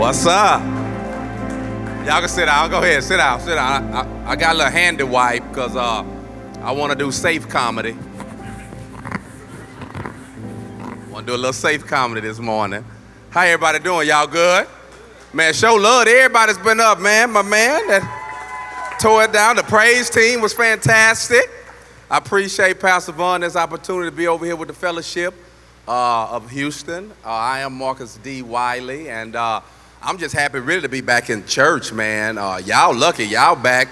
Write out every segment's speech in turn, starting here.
What's up? Y'all can sit down. Go ahead, sit down, sit down. I got a little handy wipe because I want to do safe comedy. Want to do a little safe comedy this morning. How everybody doing? Y'all good? Man, show love to everybody's been up, man. My man that tore it down. The praise team was fantastic. I appreciate Pastor Vaughn this opportunity to be over here with the fellowship of Houston. I am Marcus D. Wiley, and I'm just happy really to be back in church, man. Y'all lucky, y'all back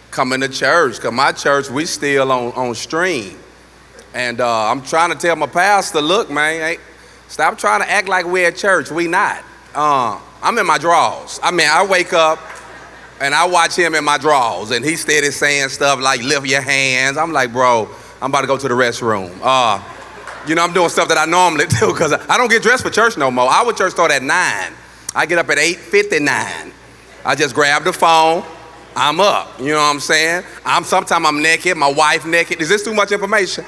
coming to church, because my church, we still on stream. And I'm trying to tell my pastor, look, man, stop trying to act like we're at church. We not. I'm in my drawers. I mean, I wake up and I watch him in my drawers, and he steady saying stuff like, lift your hands. I'm like, bro, I'm about to go to the restroom. You know, I'm doing stuff that I normally do because I don't get dressed for church no more. Our church start at 9. I get up at 8:59. I just grab the phone. I'm up. You know what I'm saying? Sometimes I'm naked. My wife naked. Is this too much information?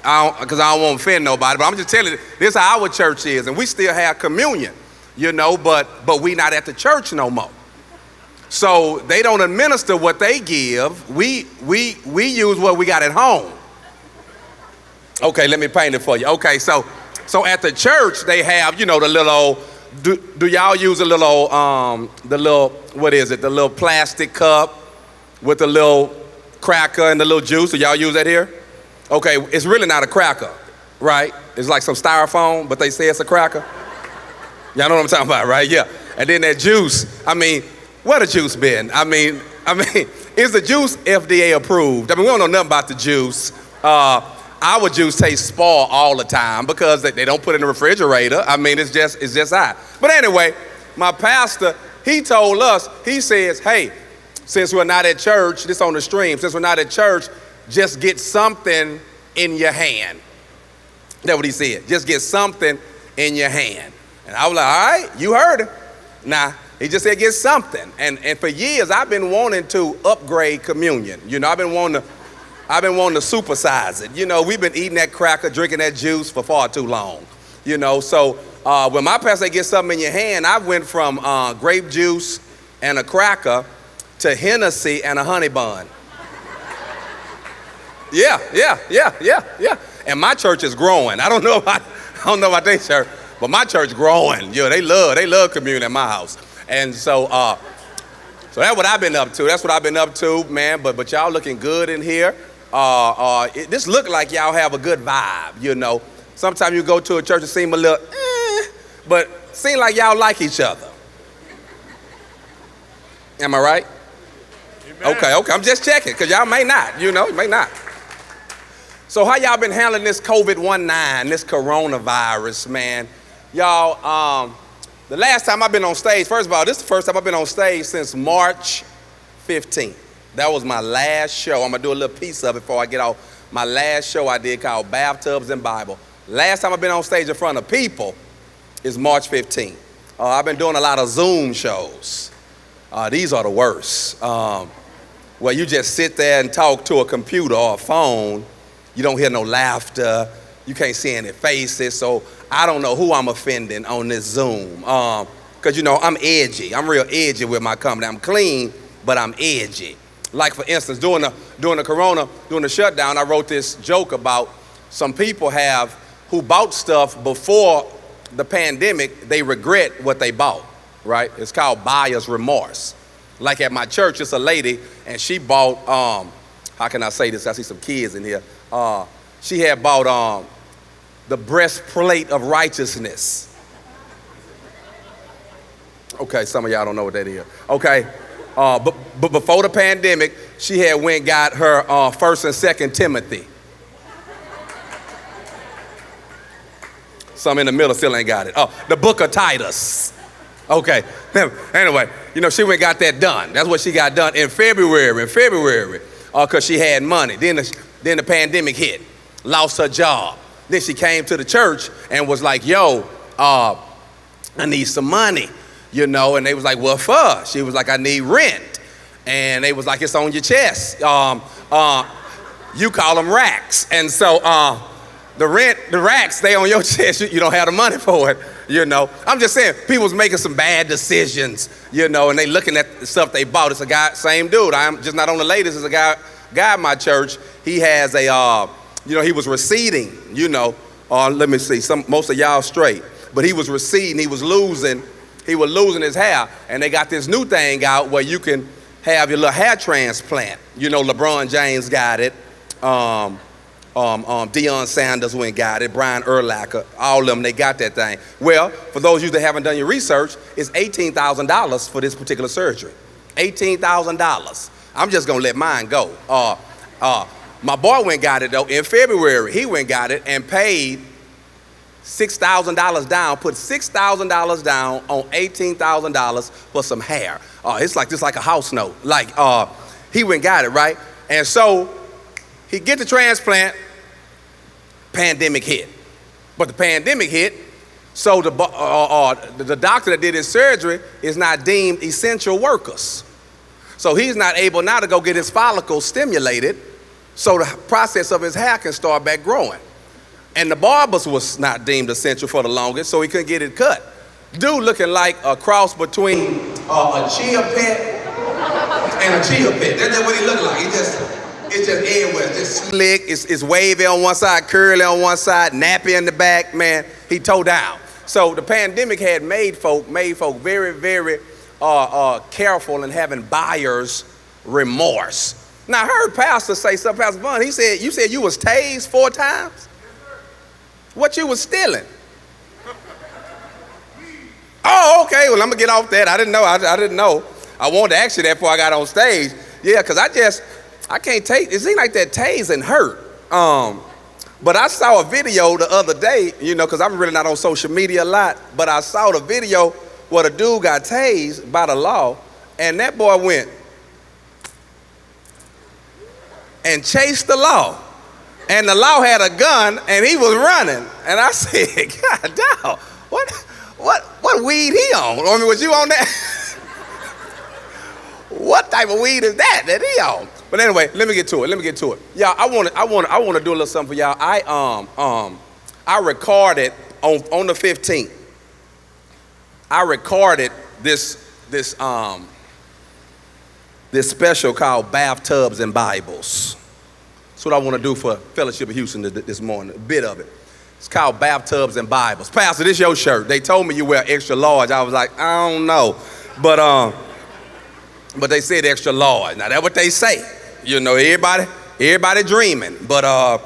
Because I don't want to offend nobody, but I'm just telling you, this is how our church is, and we still have communion, you know, but we not at the church no more. So they don't administer what they give. We use what we got at home. Okay, let me paint it for you. Okay, so at the church they have, you know, the little, do y'all use the little, what is it? The little plastic cup with the little cracker and the little juice. Do y'all use that here? Okay, it's really not a cracker, right? It's like some styrofoam, but they say it's a cracker. Y'all know what I'm talking about, right? Yeah. And then that juice, I mean, where the juice been? I mean, is the juice FDA approved? I mean, we don't know nothing about the juice. Our juice tastes spoiled all the time because they don't put it in the refrigerator. I mean, it's just hot. But anyway, my pastor, he told us, he says, hey, since we're not at church, this on the stream, since we're not at church, just get something in your hand. That's what he said. Just get something in your hand. And I was like, all right, you heard him. Nah, he just said get something. And for years, I've been wanting to upgrade communion. You know, I've been wanting to supersize it. You know, we've been eating that cracker, drinking that juice for far too long. You know, so when my pastor gets something in your hand, I went from grape juice and a cracker to Hennessy and a honey bun. Yeah. And my church is growing. I don't know about their church, but my church growing. You know, they love communion at my house. And so that's what I've been up to. That's what I've been up to, man. But y'all looking good in here. This look like y'all have a good vibe, you know. Sometimes you go to a church and seem a little, but seem like y'all like each other. Am I right? Amen. Okay. I'm just checking, because y'all may not, you know, you may not. So how y'all been handling this COVID-19, this coronavirus, man? Y'all, the last time I've been on stage, first of all, this is the first time I've been on stage since March 15th. That was my last show. I'm going to do a little piece of it before I get off. My last show I did called Bathtubs and Bible. Last time I've been on stage in front of people is March 15th. I've been doing a lot of Zoom shows. These are the worst. Where you just sit there and talk to a computer or a phone. You don't hear no laughter. You can't see any faces. So I don't know who I'm offending on this Zoom. Because, you know, I'm edgy. I'm real edgy with my comedy. I'm clean, but I'm edgy. Like, for instance, during the shutdown, I wrote this joke about some people who bought stuff before the pandemic, they regret what they bought, right? It's called buyer's remorse. Like at my church, it's a lady, and she bought, how can I say this? I see some kids in here. She had bought the breastplate of righteousness. Okay, some of y'all don't know what that is. Okay, but before the pandemic, she had went and got her 1st and 2nd Timothy. Some in the middle still ain't got it. Oh, the book of Titus. Okay, anyway, you know, she went and got that done. That's what she got done in February, because she had money. Then the pandemic hit, lost her job. Then she came to the church and was like, yo, I need some money, you know, and they was like, what for? She was like, I need rent. And they was like, it's on your chest. You call them racks. And so the racks, they on your chest, you don't have the money for it. I'm just saying, people's making some bad decisions, and they looking at the stuff they bought. It's a guy, same dude. I'm just not on the latest. It's a guy at my church. He has he was receding, let me see, most of y'all straight, but he was receding, he was losing his hair, and they got this new thing out where you can have your little hair transplant. LeBron James got it. Deion Sanders went and got it, Brian Urlacher, all of them, they got that thing. Well, for those of you that haven't done your research, it's $18,000 for this particular surgery. $18,000. I'm just gonna let mine go. My boy went and got it though in February. He went and got it and paid $6,000 down, put $6,000 down on $18,000 for some hair. It's just like a house note. He went and got it, right? And so he get the transplant, pandemic hit. But the pandemic hit, so the doctor that did his surgery is not deemed essential workers. So he's not able now to go get his follicles stimulated so the process of his hair can start back growing. And the barbers was not deemed essential for the longest, so he couldn't get it cut. Dude looking like a cross between a chia pet and a chia pet. That's what he looked like. It's just everywhere. It's just slick. It's wavy on one side, curly on one side, nappy in the back. Man, he toe down. So the pandemic had made folk very, very careful in having buyer's remorse. Now I heard Pastor say something, Pastor Vaughn. He said, you said you was tased 4 times? What you was stealing? Oh, okay. Well, I'm gonna get off that. I didn't know. I didn't know. I wanted to ask you that before I got on stage. Yeah, because I can't take. It seems like that tasing hurt. But I saw a video the other day. Because I'm really not on social media a lot. But I saw the video where the dude got tased by the law, and that boy went and chased the law. And the law had a gun, and he was running. And I said, God damn, what weed he on? I mean, was you on that? What type of weed is that he on? But anyway, let me get to it. Y'all, I want to do a little something for y'all. I recorded on the 15th. I recorded this special called Bathtubs and Bibles. That's what I want to do for Fellowship of Houston this morning, a bit of it. It's called Bathtubs and Bibles. Pastor, this your shirt. They told me you wear extra large. I was like, I don't know. But they said extra large. Now that's what they say. Everybody dreaming. But I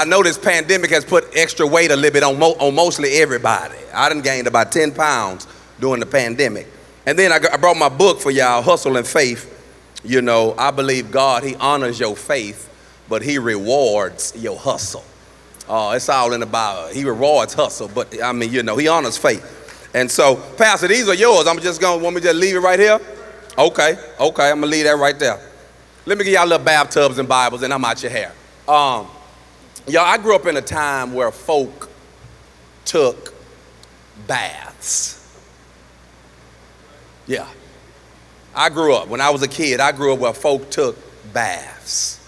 know this pandemic has put extra weight a little bit on mostly everybody. I done gained about 10 pounds during the pandemic. And then I brought my book for y'all, Hustle and Faith. I believe God, he honors your faith, but he rewards your hustle. It's all in the Bible. He rewards hustle, but he honors faith. And so, Pastor, these are yours. Want me to just leave it right here? Okay, I'm gonna leave that right there. Let me give y'all a little bathtubs and Bibles, and I'm out your hair. I grew up in a time where folk took baths. Yeah. When I was a kid, I grew up where folk took baths.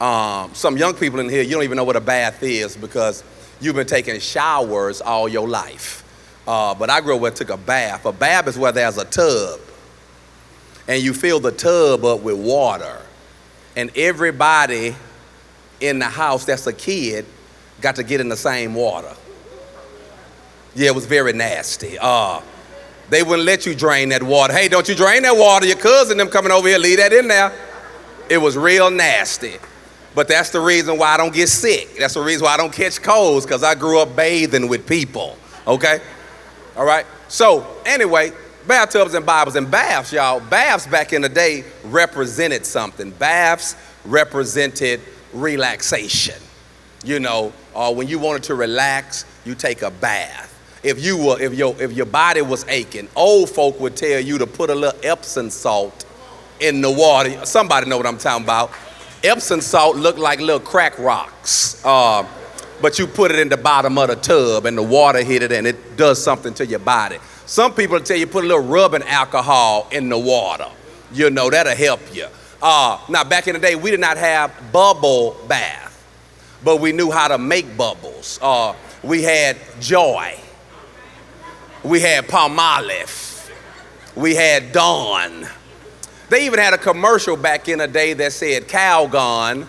Some young people in here, you don't even know what a bath is because you've been taking showers all your life. But I grew up where I took a bath. A bath is where there's a tub. And you fill the tub up with water. And everybody in the house that's a kid got to get in the same water. Yeah, it was very nasty. They wouldn't let you drain that water. Hey, don't you drain that water. Your cousin them coming over here, leave that in there. It was real nasty. But that's the reason why I don't get sick. That's the reason why I don't catch colds, because I grew up bathing with people, okay? All right? So, anyway, bathtubs and Bibles and baths, y'all. Baths back in the day represented something. Baths represented relaxation. When you wanted to relax, you take a bath. If your body was aching, old folk would tell you to put a little Epsom salt in the water. Somebody know what I'm talking about. Epsom salt looked like little crack rocks, but you put it in the bottom of the tub and the water hit it and it does something to your body. Some people tell you put a little rubbing alcohol in the water. That'll help you. Now back in the day, we did not have bubble bath, but we knew how to make bubbles. We had joy. We had Palmolive. We had Dawn. They even had a commercial back in the day that said, Calgon,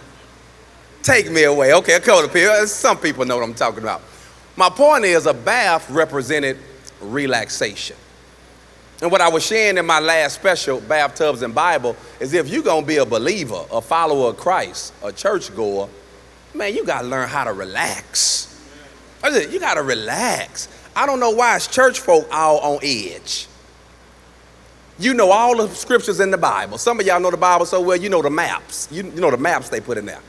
take me away. Okay, a couple of people, some people know what I'm talking about. My point is a bath represented relaxation. And what I was sharing in my last special, Bathtubs and Bible, is if you're going to be a believer, a follower of Christ, a churchgoer, man, you got to learn how to relax. You got to relax. I don't know why it's church folk all on edge. You know all the scriptures in the Bible. Some of y'all know the Bible so well, you know the maps. You know the maps they put in there.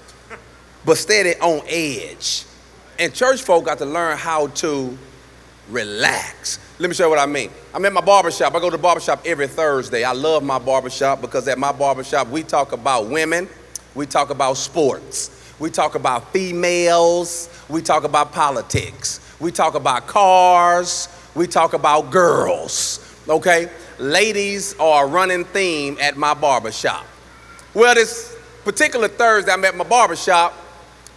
But steady on edge. And church folk got to learn how to relax. Let me show you what I mean. I'm at my barbershop. I go to the barbershop every Thursday. I love my barbershop because at my barbershop, we talk about women. We talk about sports. We talk about females. We talk about politics. We talk about cars. We talk about girls. Okay? Ladies are a running theme at my barbershop. Well, this particular Thursday, I'm at my barbershop,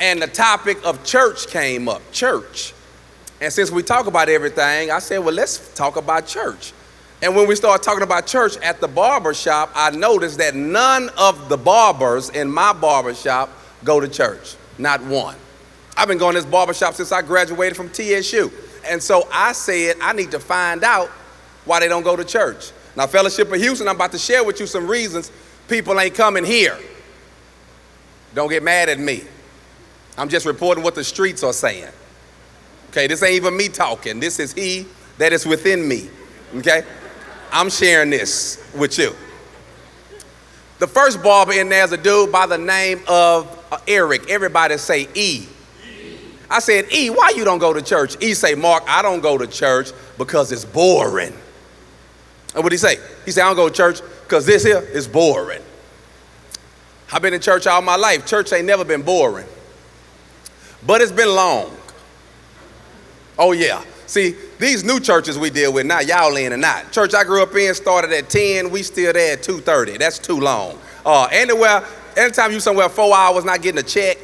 and the topic of church came up, church. And since we talk about everything, I said, well, let's talk about church. And when we started talking about church at the barbershop, I noticed that none of the barbers in my barbershop go to church, not one. I've been going to this barbershop since I graduated from TSU. And so I said, I need to find out why they don't go to church. Now, Fellowship of Houston, I'm about to share with you some reasons people ain't coming here. Don't get mad at me. I'm just reporting what the streets are saying. Okay, this ain't even me talking. This is he that is within me. Okay? I'm sharing this with you. The first barber in there is a dude by the name of Eric. Everybody say E. I said, E, why you don't go to church? E say, Mark, I don't go to church because it's boring. And what'd he say? He said, I don't go to church because this here is boring. I've been in church all my life. Church ain't never been boring. But it's been long. Oh, yeah. See, these new churches we deal with now, y'all in and out. Church I grew up in started at 10. We still there at 2:30. That's too long. Anytime you somewhere 4 hours not getting a check,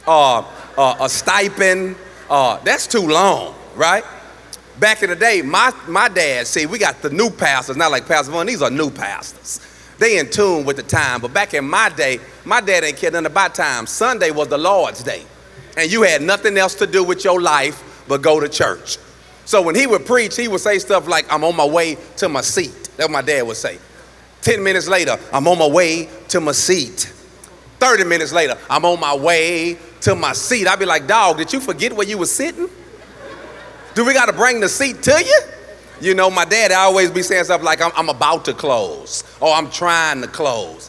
a stipend, that's too long, right? Back in the day, my dad, see, we got the new pastors, not like Pastor Vaughn, these are new pastors. They in tune with the time. But back in my day, my dad ain't cared nothing about time. Sunday was the Lord's day. And you had nothing else to do with your life but go to church. So when he would preach, he would say stuff like, I'm on my way to my seat. That's what my dad would say. 10 minutes later, I'm on my way to my seat. 30 minutes later, I'm on my way to my seat. I'd be like, dog, did you forget where you were sitting? Do we got to bring the seat to you? You know, my dad always be saying stuff like, I'm about to close, or I'm trying to close.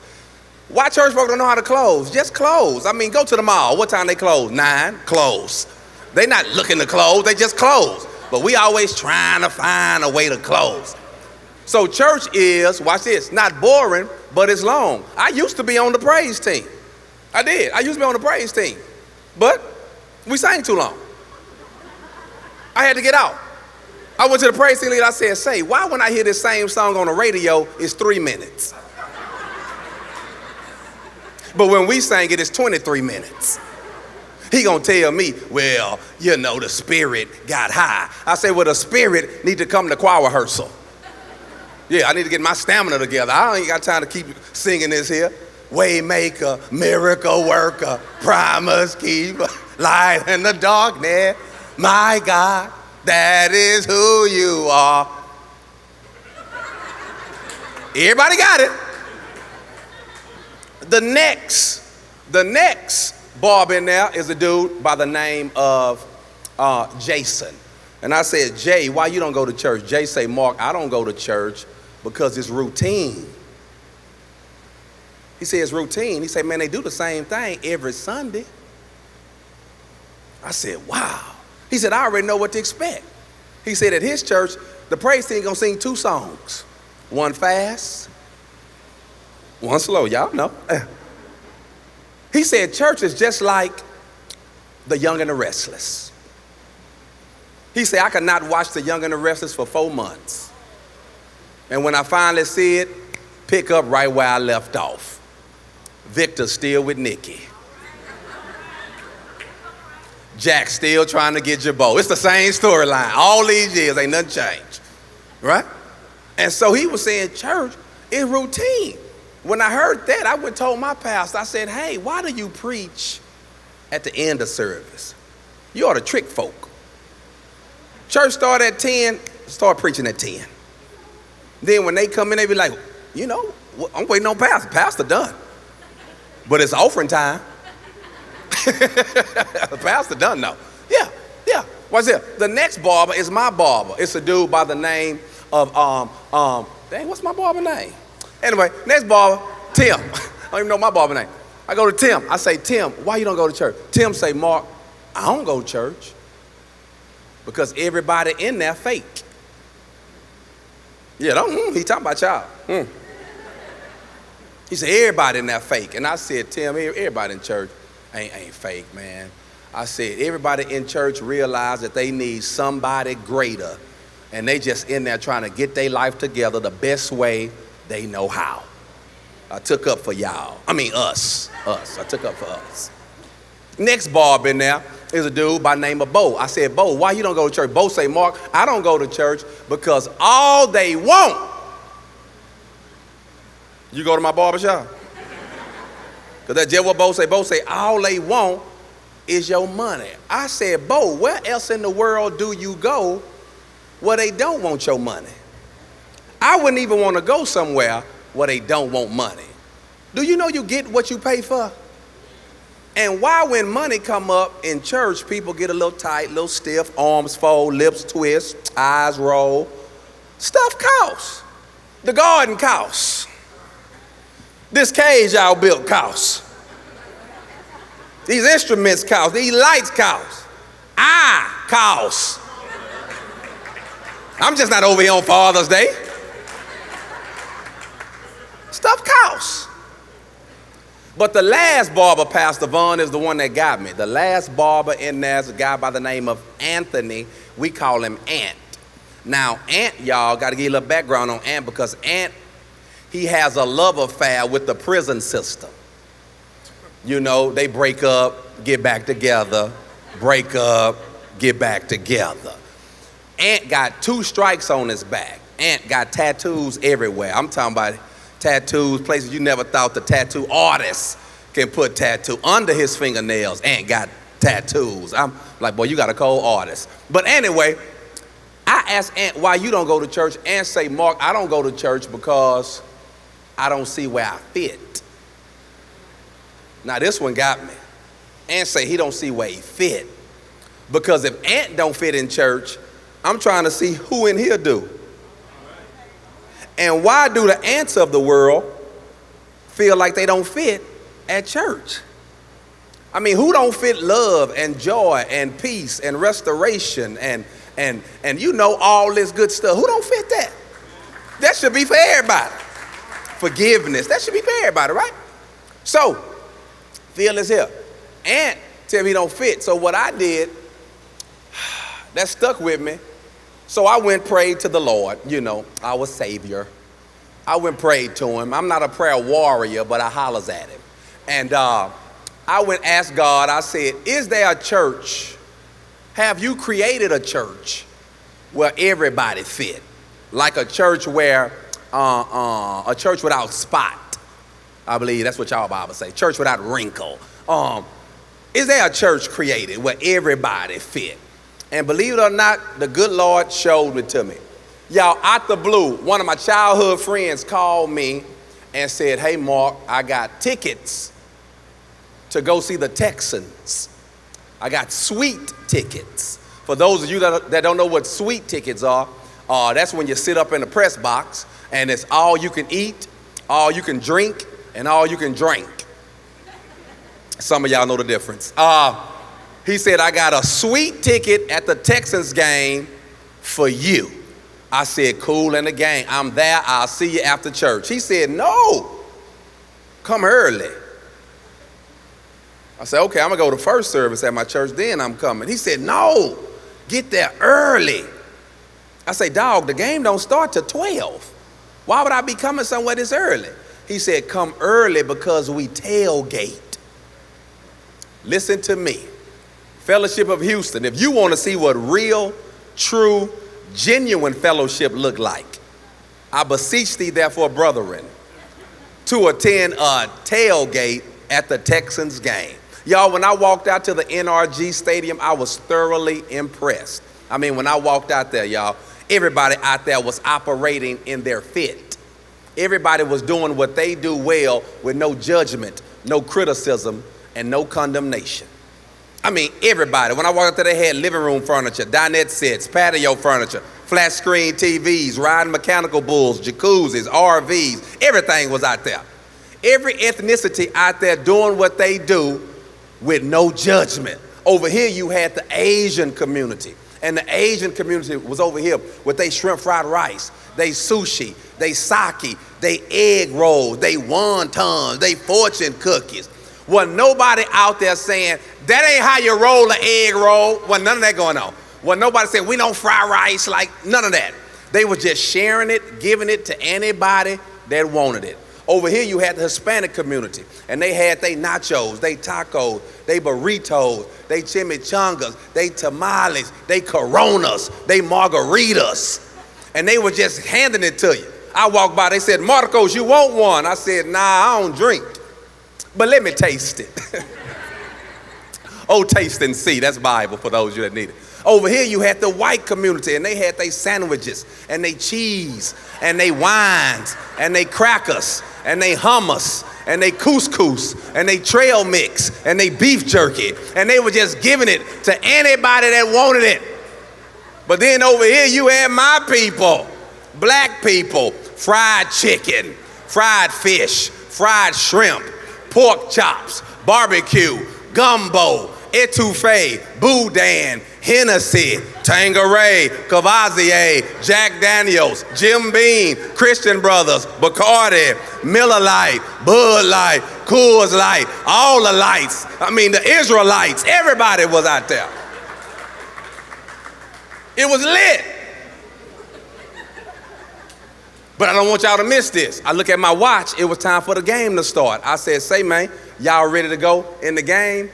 Why church folk don't know how to close? Just close. I mean, go to the mall. What time they close? 9, close. They not looking to close, they just close. But we always trying to find a way to close. So church is, watch this, not boring, but it's long. I used to be on the praise team. I did. I used to be on the praise team. But we sang too long. I had to get out. I went to the praise team leader. I said, say, why when I hear this same song on the radio, it's 3 minutes? But when we sang it, it's 23 minutes. He gonna tell me, well, you know, the spirit got high. I say, well, the spirit need to come to choir rehearsal. Yeah, I need to get my stamina together. I ain't got time to keep singing this here. Waymaker, miracle worker, promise keeper, light in the darkness. My God, that is who you are. Everybody got it. The next barber in there is a dude by the name of Jason. And I said, Jay, why you don't go to church? Jay say, Mark, I don't go to church because it's routine. He said, it's routine. He said, man, they do the same thing every Sunday. I said, wow. He said, I already know what to expect. He said, at his church, the praise team gonna sing 2 songs. One fast, one slow, y'all know. He said, church is just like The Young and the Restless. He said, I could not watch The Young and the Restless for 4 months. And when I finally see it, pick up right where I left off. Victor's still with Nikki. Jack's still trying to get Jabot. It's the same storyline. All these years, ain't nothing changed. right? And so he was saying church is routine. When I heard that, I went and told my pastor, I said, hey, why do you preach at the end of service? You ought to trick folk. Church start at 10, start preaching at 10. Then when they come in, they be like, you know, I'm waiting on pastor. Pastor done. But it's offering time. Pastor done though. Yeah. What's it? The next barber is my barber. It's a dude by the name of, dang, what's my barber name? Anyway, next barber, Tim. I don't even know my barber name. I go to Tim. I say, Tim, why you don't go to church? Tim say, Mark, I don't go to church because everybody in there fake. Yeah, he talking about y'all. He said, everybody in there fake. And I said, Tim, everybody in church ain't fake, man. I said, everybody in church realize that they need somebody greater. And they just in there trying to get their life together the best way they know how. I took up for y'all. I mean, us. I took up for us. Next barber in there is a dude by the name of Bo. I said, Bo, why you don't go to church? Bo say, Mark, I don't go to church because all they want. You go to my barber shop? Because that's just what Bo say. Bo say, all they want is your money. I said, Bo, where else in the world do you go where they don't want your money? I wouldn't even want to go somewhere where they don't want money. Do you know you get what you pay for? And why when money come up in church, people get a little tight, a little stiff, arms fold, lips twist, eyes roll. Stuff costs. The garden costs. This cage y'all built costs. These instruments cost. These lights cost. I cost. I'm just not over here on Father's Day. Stuff costs. But the last barber, Pastor Vaughn, is the one that got me. The last barber in there is a guy by the name of Anthony. We call him Ant. Now, Ant, y'all, got to give you a little background on Ant because Ant, he has a love affair with the prison system. You know, they break up, get back together, break up, get back together. Ant got 2 strikes on his back. Ant got tattoos everywhere. I'm talking about tattoos, places you never thought the tattoo artist can put tattoo under his fingernails. Ant got tattoos. I'm like, boy, you got a cold artist. But anyway, I asked Ant why you don't go to church. Ant say, Mark, I don't go to church because I don't see where I fit. Now this one got me. Ant say he don't see where he fit. Because if Ant don't fit in church, I'm trying to see who in here do. And why do the ants of the world feel like they don't fit at church? I mean, who don't fit love and joy and peace and restoration and you know all this good stuff? Who don't fit that? That should be for everybody. Forgiveness, that should be for everybody, right? So, Phil is here. Ant tell me he don't fit. So what I did, that stuck with me. So I went prayed to the Lord, you know, our Savior. I went prayed to him. I'm not a prayer warrior, but I hollers at him. And I went asked God, I said, is there a church? Have you created a church where everybody fit? Like a church where, a church without spot. I believe that's what y'all Bible say. Church without wrinkle. Is there a church created where everybody fit? And believe it or not, the good Lord showed it to me. Y'all, out the blue, one of my childhood friends called me and said, hey, Mark, I got tickets to go see the Texans. I got sweet tickets. For those of you that don't know what sweet tickets are, that's when you sit up in the press box and it's all you can eat, all you can drink, and all you can drink. Some of y'all know the difference. He said, I got a sweet ticket at the Texans game for you. I said, cool in the game. I'm there. I'll see you after church. He said, no, come early. I said, okay, I'm going to go to first service at my church, then I'm coming. He said, no, get there early. I said, dog, the game don't start till 12. Why would I be coming somewhere this early? He said, come early because we tailgate. Listen to me. Fellowship of Houston, if you want to see what real, true, genuine fellowship look like? I beseech thee, therefore, brethren, to attend a tailgate at the Texans game. Y'all, when I walked out to the NRG Stadium, I was thoroughly impressed. I mean, when I walked out there, y'all, everybody out there was operating in their fit. Everybody was doing what they do well with no judgment, no criticism, and no condemnation. I mean, everybody. When I walked out there, they had living room furniture, dinette sets, patio furniture, flat screen TVs, riding mechanical bulls, jacuzzis, RVs. Everything was out there. Every ethnicity out there doing what they do with no judgment. Over here, you had the Asian community. And the Asian community was over here with they shrimp fried rice, they sushi, they sake, they egg rolls, they wontons, they fortune cookies. Wasn't nobody out there saying, that ain't how you roll an egg roll. Wasn't none of that going on. Wasn't nobody saying, we don't fry rice, like none of that. They were just sharing it, giving it to anybody that wanted it. Over here, you had the Hispanic community, and they had they nachos, they tacos, they burritos, they chimichangas, they tamales, they coronas, they margaritas, and they were just handing it to you. I walked by, they said, Marcos, you want one? I said, nah, I don't drink, but let me taste it. Oh, taste and see, that's Bible for those of you that need it. Over here, you had the white community, and they had their sandwiches, and they cheese, and they wines, and they crackers, and they hummus, and they couscous, and they trail mix, and they beef jerky, and they were just giving it to anybody that wanted it. But then over here, you had my people, black people, fried chicken, fried fish, fried shrimp, pork chops, barbecue, gumbo, etouffee, boudin, Hennessy, Tanqueray, Cavassier, Jack Daniels, Jim Beam, Christian Brothers, Bacardi, Miller Lite, Bud Light, Coors Light, all the lights. I mean, the Israelites, everybody was out there. It was lit. But I don't want y'all to miss this. I look at my watch, it was time for the game to start. I said, say, man, y'all ready to go in the game?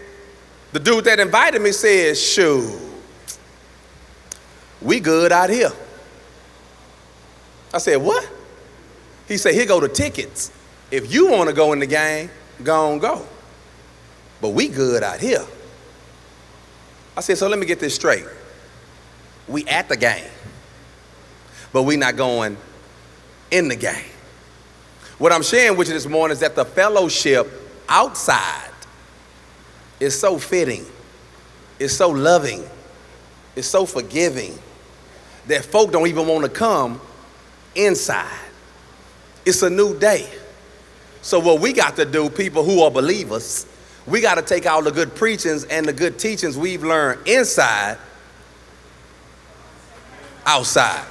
The dude that invited me said, shoot, we good out here. I said, what? He said, here go the tickets. If you want to go in the game, go on, go. But we good out here. I said, so let me get this straight. We at the game, but we not going in the game. What I'm sharing with you this morning is that the fellowship outside is so fitting, it's so loving, it's so forgiving that folk don't even want to come inside. It's a new day. So what we got to do, people who are believers, we got to take all the good preachings and the good teachings we've learned inside, outside.